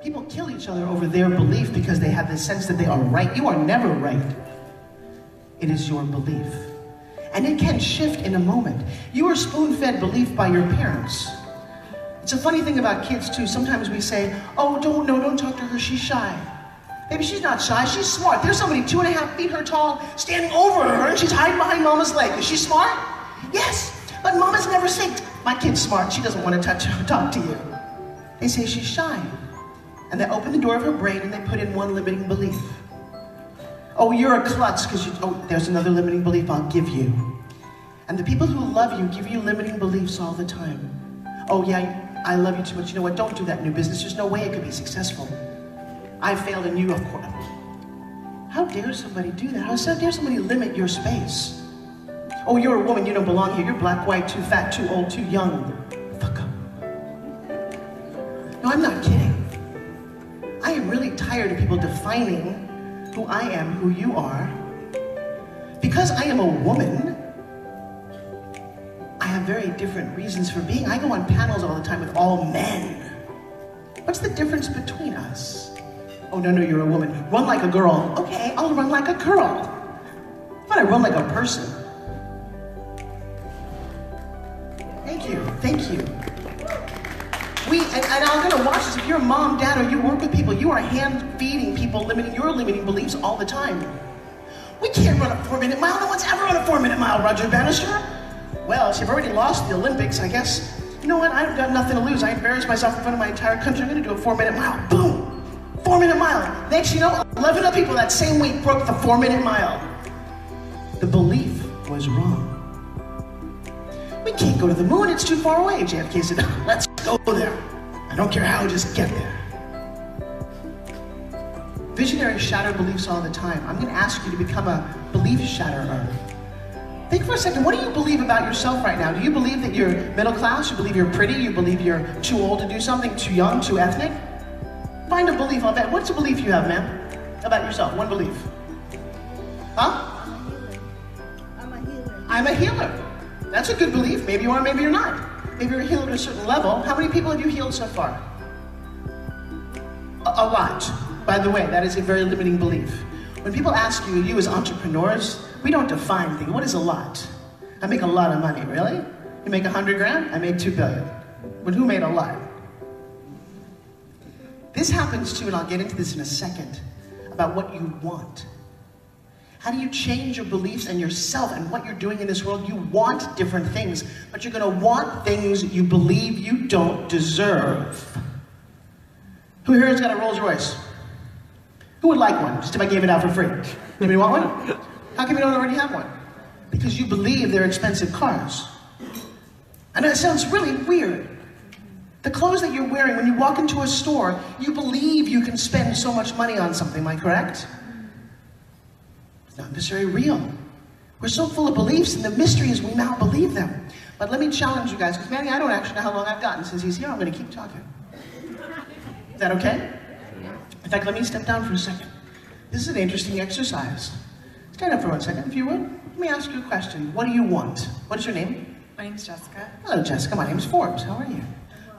People kill each other over their belief because they have this sense that they are right. You are never right. It is your belief. And it can shift in a moment. You are spoon-fed belief by your parents. It's a funny thing about kids too. Sometimes we say, oh, don't talk to her, she's shy. Maybe she's not shy, she's smart. There's somebody 2.5 feet her tall standing over her and she's hiding behind mama's leg. Is she smart? Yes, but mamas never say, my kid's smart, she doesn't want to talk to you. They say she's shy. And they open the door of her brain and they put in one limiting belief. Oh, you're a klutz because there's another limiting belief I'll give you. And the people who love you give you limiting beliefs all the time. Oh yeah, I love you too much. You know what, don't do that in your business. There's no way it could be successful. I failed and you, of course. How dare somebody do that? How dare somebody limit your space? Oh, you're a woman, you don't belong here. You're black, white, too fat, too old, too young. Fuck up. No, I'm not kidding. I am really tired of people defining who I am, who you are. Because I am a woman, I have very different reasons for being. I go on panels all the time with all men. What's the difference between us? Oh, no, you're a woman. Run like a girl. Okay, I'll run like a girl. But I run like a person. Thank you. And I'm gonna watch this. If you're a mom, dad, or you work with people, you are hand-feeding people, your limiting beliefs all the time. We can't run a 4-minute mile. No one's ever run a 4-minute mile, Roger Bannister. Well, if you've already lost the Olympics, I guess, you know what? I've got nothing to lose. I embarrassed myself in front of my entire country. I'm gonna do a 4-minute mile. Boom! 4-minute mile. Next, you know, 11 other people that same week broke the 4-minute mile. The belief was wrong. We can't go to the moon, it's too far away. JFK said, let's go there. I don't care how, just get there. Visionaries shatter beliefs all the time. I'm gonna ask you to become a belief shatterer. Think for a second, what do you believe about yourself right now? Do you believe that you're middle class? You believe you're pretty? You believe you're too old to do something? Too young? Too ethnic? Find a belief on that. What's a belief you have, ma'am? About yourself, one belief. Huh? I'm a healer. I'm a healer. That's a good belief. Maybe you are, maybe you're not. Maybe you're a healer at a certain level. How many people have you healed so far? A lot. By the way, that is a very limiting belief. When people ask you as entrepreneurs, we don't define things. What is a lot? I make a lot of money, really? You make 100 grand? I made 2 billion. But who made a lot? This happens too, and I'll get into this in a second, about what you want. How do you change your beliefs and yourself and what you're doing in this world? You want different things, but you're gonna want things you believe you don't deserve. Who here has got a Rolls Royce? Who would like one, just if I gave it out for free? Anybody want one? How come you don't already have one? Because you believe they're expensive cars. I know it sounds really weird. The clothes that you're wearing when you walk into a store, you believe you can spend so much money on something, am I correct? It's not necessarily real. We're so full of beliefs, and the mystery is we now believe them. But let me challenge you guys, because Manny, I don't actually know how long I've gotten since he's here. I'm going to keep talking. Is that okay? In fact, let me step down for a second. This is an interesting exercise. Stand up for 1 second, if you would. Let me ask you a question. What do you want? What is your name? My name's Jessica. Hello, Jessica. My name's Forbes. How are you?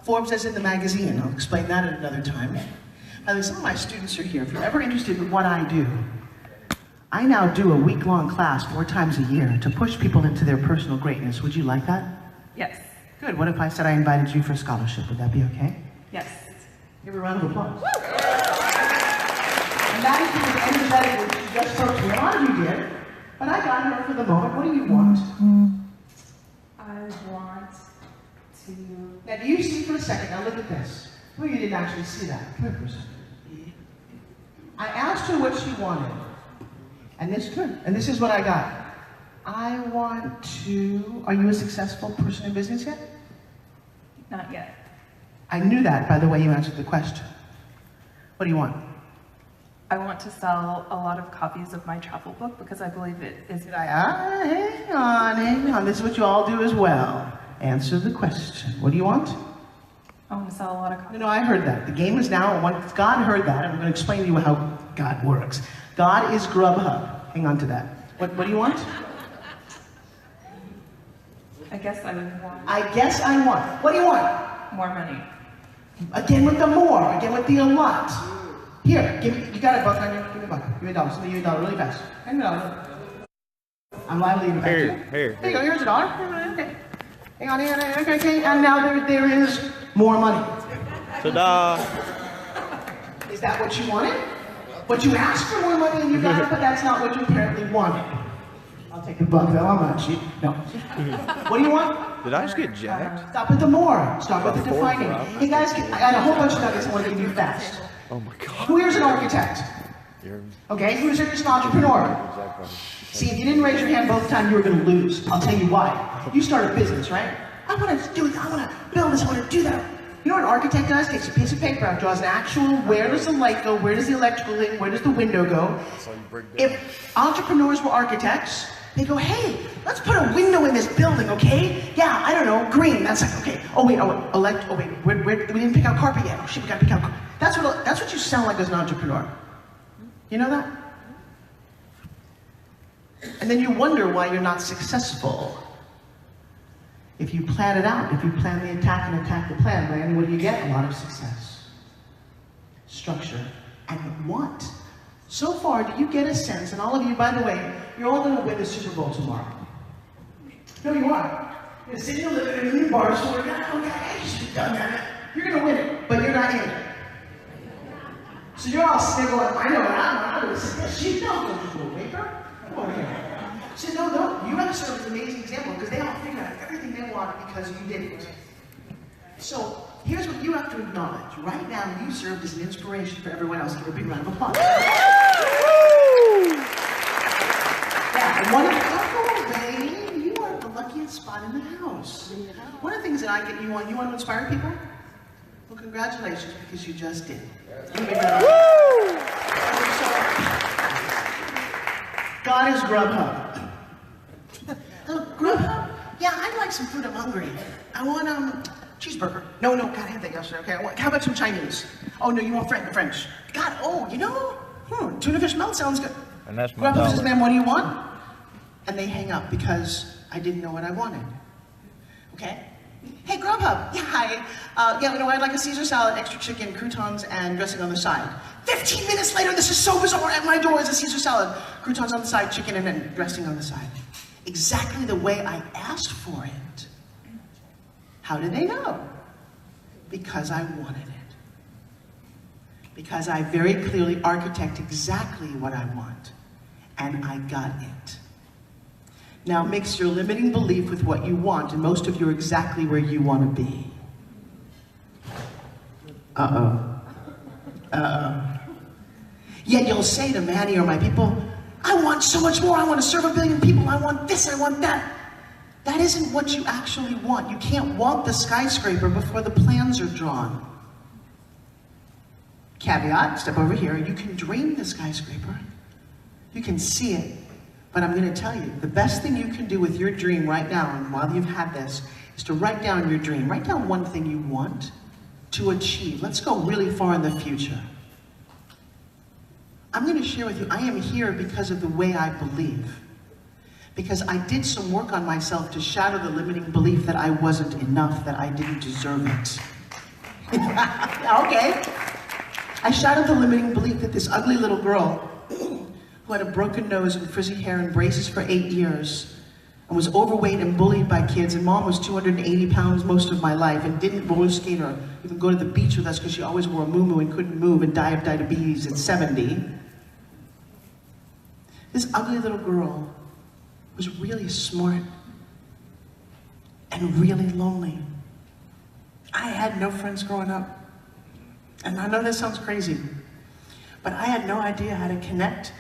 Forbes is in the magazine. I'll explain that at another time. By the way, some of my students are here. If you're ever interested in what I do, I now do a week-long class 4 times a year to push people into their personal greatness. Would you like that? Yes. Good. What if I said I invited you for a scholarship? Would that be okay? Yes. Give her a round of applause. Woo! And that is because energetically she just spoke to me. A lot of you did, but I got her for the moment. What do you want? I want to... Now, do you see for a second? Now look at this. Well, you didn't actually see that. Come here for a second. I asked her what she wanted. And this is what I got. I want to... Are you a successful person in business yet? Not yet. I knew that by the way you answered the question. What do you want? I want to sell a lot of copies of my travel book because I believe it is... Hang on. This is what you all do as well. Answer the question. What do you want? I want to sell a lot of copies. No, I heard that. The game is now, once God heard that, I'm going to explain to you how God works. God is Grubhub. Hang on to that. What do you want? I guess I would want... I guess I want. What do you want? More money. Again with the more, again with the a lot. Here, give me, you got it, both on you. Give me a buck. Give me a dollar. Somebody give me a dollar really fast. Hand me a dollar. I'm liable to Here. Here you go, here's a dollar. Okay. Hang on, okay. And now there is more money. Ta-da! Is that what you wanted? But you asked for more money and you got it, but that's not what you apparently wanted. I'll take the buck, though. I'm not cheap. No. What do you want? Did I just get jacked? Stop with the more. Stop with the defining. Hey guys, I got a whole bunch of nuggets I want to give you fast. Oh my god. Who here's an architect? Okay, who's here's an entrepreneur? See, if you didn't raise your hand both times, you were going to lose. I'll tell you why. You start a business, right? I want to do it. I want to build this. I want to do that. You know what an architect does? Takes a piece of paper out, draws an actual, where does the light go, where does the electrical thing, where does the window go? If entrepreneurs were architects, they go, hey, let's put a window in this building, okay? Yeah, I don't know, green. That's like, okay. Oh wait, we didn't pick out carpet yet. Oh shit, we gotta pick out carpet. That's what you sound like as an entrepreneur. You know that? And then you wonder why you're not successful. If you plan it out, if you plan the attack and attack the plan, Randy, what do you get? A lot of success. Structure and want. So far, do you get a sense, and all of you, by the way, you're all going to win the Super Bowl tomorrow. No, you are. You're sitting in the living room in your bar store, okay, I should have done that. You're going to win it, but you're not in it. So you're all sitting there going, I know, I'm going to sit there. She don't go to a waker. Come over here. She said, no, you have to serve as an amazing example because they all figured out everything they wanted because you didn't. So here's what you have to acknowledge. Right now, you served as an inspiration for everyone else. Give a big round of applause. Yeah, and one of the, you are the luckiest spot in the house. One of the things that I get, you want to inspire people? Well, congratulations, because you just did. God is Grubhub. Oh, Grubhub? Yeah, I'd like some food. I'm hungry. I want cheeseburger. No, God, I had that yesterday. Okay, how about some Chinese? Oh no, you want French? God, oh, you know, tuna fish melt sounds good. And that's my Grubhub says, ma'am, what do you want? And they hang up because I didn't know what I wanted. Okay? Hey, Grubhub. Yeah, hi. I'd like a Caesar salad, extra chicken, croutons, and dressing on the side. 15 minutes later, this is so bizarre. At my door is a Caesar salad, croutons on the side, chicken, and then dressing on the side. Exactly the way I asked for it. How did they know? Because I wanted it. Because I very clearly architect exactly what I want. And I got it. Now mix your limiting belief with what you want, and most of you are exactly where you want to be. Yet you'll say to Manny or my people, I want so much more, I want to serve 1 billion people, I want this, I want that. That isn't what you actually want. You can't want the skyscraper before the plans are drawn. Caveat, step over here, you can dream the skyscraper. You can see it. But I'm going to tell you, the best thing you can do with your dream right now, and while you've had this, is to write down your dream. Write down one thing you want to achieve. Let's go really far in the future. I'm going to share with you, I am here because of the way I believe. Because I did some work on myself to shatter the limiting belief that I wasn't enough, that I didn't deserve it. Okay. I shattered the limiting belief that this ugly little girl who had a broken nose and frizzy hair and braces for 8 years and was overweight and bullied by kids, and mom was 280 pounds most of my life and didn't roller skate or even go to the beach with us because she always wore a muumuu and couldn't move and died of diabetes at 70. This ugly little girl was really smart and really lonely. I had no friends growing up. And I know this sounds crazy, but I had no idea how to connect.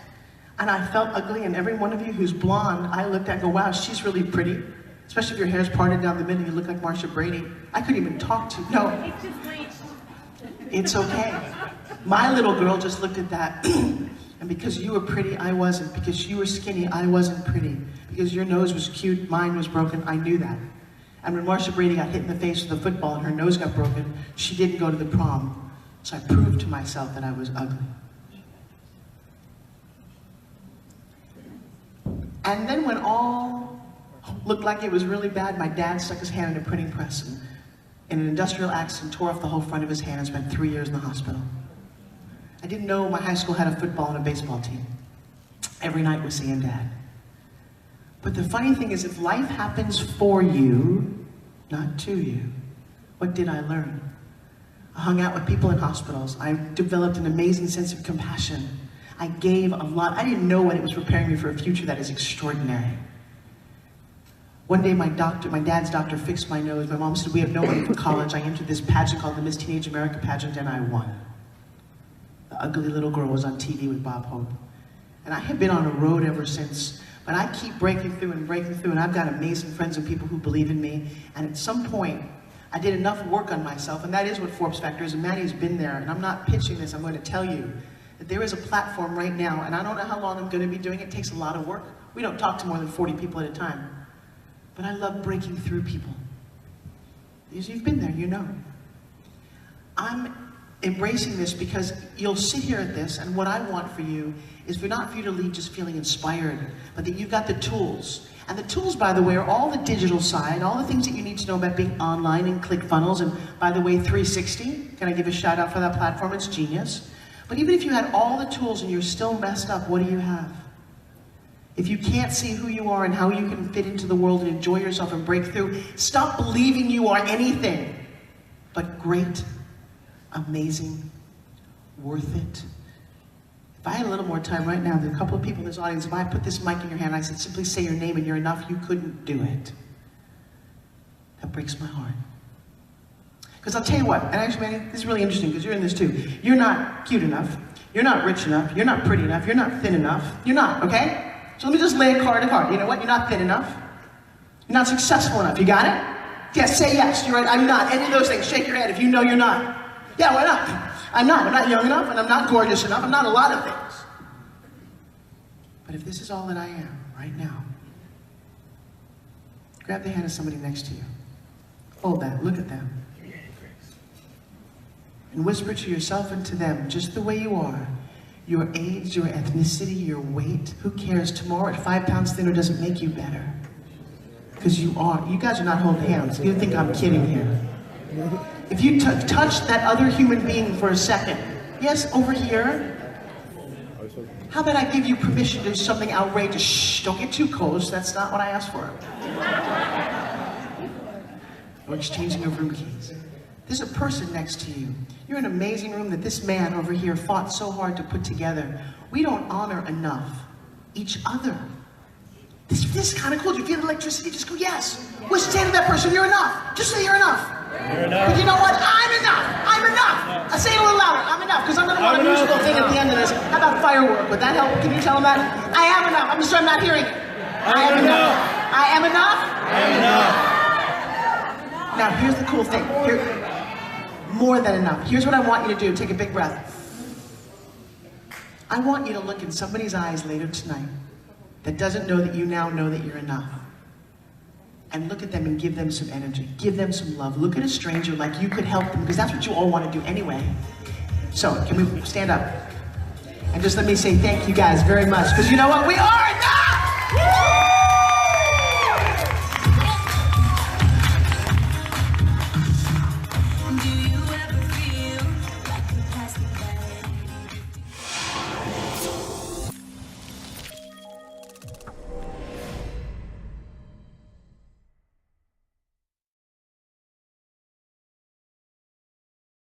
And I felt ugly, and every one of you who's blonde, I looked at and go, wow, she's really pretty. Especially if your hair's parted down the middle, you look like Marsha Brady. I couldn't even talk to you. No. It's okay. My little girl just looked at that. And because you were pretty, I wasn't. Because you were skinny, I wasn't pretty. Because your nose was cute, mine was broken, I knew that. And when Marsha Brady got hit in the face with a football and her nose got broken, she didn't go to the prom. So I proved to myself that I was ugly. And then when all looked like it was really bad, my dad stuck his hand in a printing press and in an industrial accident, tore off the whole front of his hand, and spent 3 years in the hospital. I didn't know my high school had a football and a baseball team. Every night was seeing Dad. But the funny thing is, if life happens for you, not to you, what did I learn? I hung out with people in hospitals. I developed an amazing sense of compassion. I gave a lot. I didn't know what it was preparing me for a future that is extraordinary. One day my dad's doctor fixed my nose. My mom said, we have no money for college. I entered this pageant called the Miss Teenage America pageant and I won. The ugly little girl was on TV with Bob Hope. And I have been on a road ever since. But I keep breaking through, and I've got amazing friends and people who believe in me. And at some point, I did enough work on myself, and that is what Forbes Factor is, and Manny's been there, and I'm not pitching this, I'm going to tell you that there is a platform right now, and I don't know how long I'm going to be doing it. It takes a lot of work. We don't talk to more than 40 people at a time. But I love breaking through people. Because you've been there, you know. I'm embracing this because you'll sit here at this, and what I want for you is not for you to leave just feeling inspired, but that you've got the tools. And the tools, by the way, are all the digital side, all the things that you need to know about being online and ClickFunnels, and by the way, 360, can I give a shout out for that platform? It's genius. But even if you had all the tools and you're still messed up, what do you have? If you can't see who you are and how you can fit into the world and enjoy yourself and break through, stop believing you are anything but great, amazing, worth it. If I had a little more time right now, there are a couple of people in this audience, if I put this mic in your hand and I said, simply say your name and you're enough, you couldn't do it. That breaks my heart. Because I'll tell you what, and actually, Manny, this is really interesting because you're in this too. You're not cute enough, you're not rich enough, you're not pretty enough, you're not thin enough, you're not, okay? So let me just lay a card. You know what, you're not thin enough, you're not successful enough, you got it? Yes, say yes, you're right, I'm not. Any of those things, shake your head if you know you're not. Yeah, why not? I'm not young enough, and I'm not gorgeous enough, I'm not a lot of things. But if this is all that I am right now, grab the hand of somebody next to you. Hold that, look at them. And whisper to yourself and to them, just the way you are, your age, your ethnicity, your weight, who cares? Tomorrow at 5 pounds thinner doesn't make you better. Because you are. You guys are not holding hands. You think I'm kidding here. If you touch that other human being for a second, yes, over here, how about I give you permission to do something outrageous? Shh, don't get too close, that's not what I asked for. We're exchanging of room keys. There's a person next to you. You're in an amazing room that this man over here fought so hard to put together. We don't honor enough each other. This is kind of cool. Do you feel the electricity? Just go, yes. What's say to that person, you're enough. Just say you're enough. You're enough. But you know what? I'm enough. I'm enough. I say it a little louder. I'm enough. Because I'm going to want a musical thing at the end of this. How about firework? Would that help? Can you tell them that? I am enough. I'm sorry, I'm not hearing it. I am enough. I am enough. I am enough. Now, here's the cool thing. More than enough. Here's what I want you to do. Take a big breath. I want you to look in somebody's eyes later tonight that doesn't know that you now know that you're enough. And look at them and give them some energy. Give them some love. Look at a stranger like you could help them, because that's what you all want to do anyway. So, can we stand up? And just let me say thank you guys very much, because you know what? We are